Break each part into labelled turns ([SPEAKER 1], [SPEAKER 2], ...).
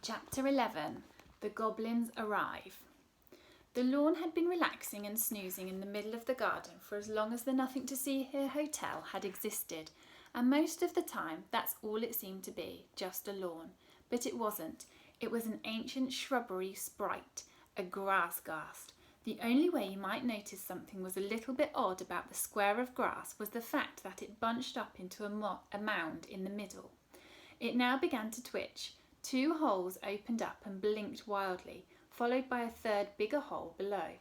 [SPEAKER 1] Chapter 11. The Goblins Arrive. The lawn had been relaxing and snoozing in the middle of the garden for as long as the Nothing to See Here hotel had existed, and most of the time that's all it seemed to be, just a lawn. But it wasn't. It was an ancient shrubbery sprite, a grass ghast. The only way you might notice something was a little bit odd about the square of grass was the fact that it bunched up into a mound in the middle. It now began to twitch. 2 holes opened up and blinked wildly, followed by a third bigger hole below.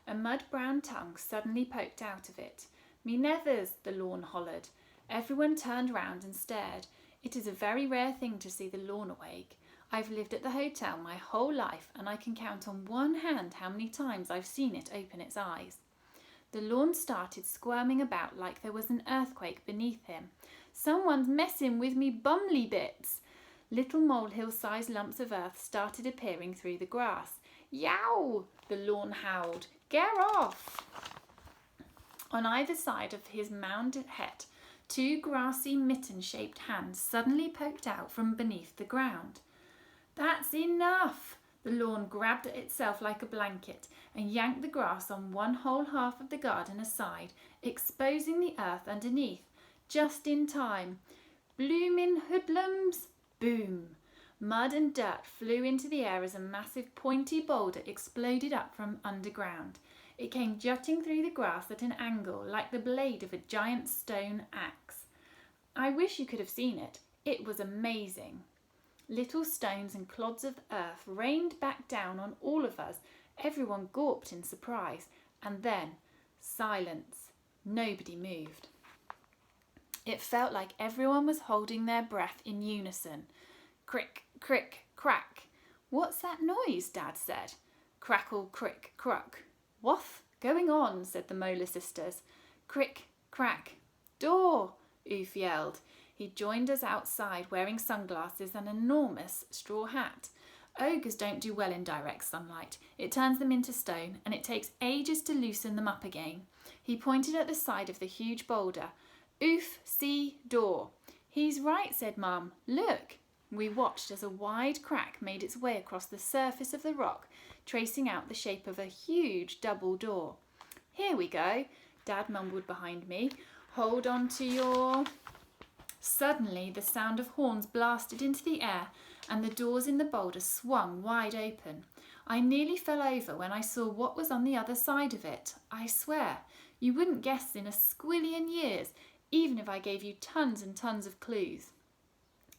[SPEAKER 1] A mud-brown tongue suddenly poked out of it. "Me nethers," the lawn hollered. Everyone turned round and stared. It is a very rare thing to see the lawn awake. I've lived at the hotel my whole life and I can count on one hand how many times I've seen it open its eyes. The lawn started squirming about like there was an earthquake beneath him. "Someone's messing with me bumly bits." Little molehill-sized lumps of earth started appearing through the grass. "Yow!" the lawn howled. "Get off!" On either side of his mound head, 2 grassy mitten-shaped hands suddenly poked out from beneath the ground. "That's enough!" The lawn grabbed at itself like a blanket and yanked the grass on one whole half of the garden aside, exposing the earth underneath. Just in time. "Bloomin' hoodlums!" Boom! Mud and dirt flew into the air as a massive pointy boulder exploded up from underground. It came jutting through the grass at an angle like the blade of a giant stone axe. I wish you could have seen it. It was amazing. Little stones and clods of earth rained back down on all of us. Everyone gawped in surprise. And then, silence. Nobody moved. It felt like everyone was holding their breath in unison. Crick, crick, crack. "What's that noise?" Dad said. Crackle, crick, cruck. "What's going on?" said the Molar sisters. Crick, crack. "Door!" Oof yelled. He joined us outside wearing sunglasses and an enormous straw hat. Ogres don't do well in direct sunlight. It turns them into stone and it takes ages to loosen them up again. He pointed at the side of the huge boulder. "Oof, see, door." "He's right," said Mum. "Look." We watched as a wide crack made its way across the surface of the rock, tracing out the shape of a huge double door. "Here we go," Dad mumbled behind me. "Hold on to your..." Suddenly, the sound of horns blasted into the air and the doors in the boulder swung wide open. I nearly fell over when I saw what was on the other side of it. I swear, you wouldn't guess in a squillion years, even if I gave you tons and tons of clues.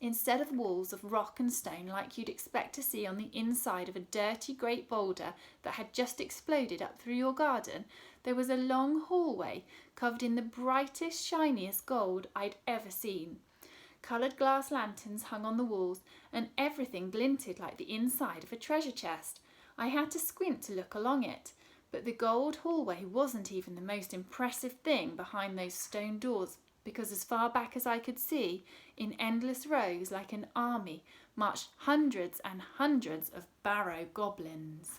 [SPEAKER 1] Instead of walls of rock and stone like you'd expect to see on the inside of a dirty great boulder that had just exploded up through your garden, there was a long hallway covered in the brightest, shiniest gold I'd ever seen. Coloured glass lanterns hung on the walls and everything glinted like the inside of a treasure chest. I had to squint to look along it, but the gold hallway wasn't even the most impressive thing behind those stone doors, because as far back as I could see, in endless rows like an army, marched hundreds and hundreds of barrow goblins.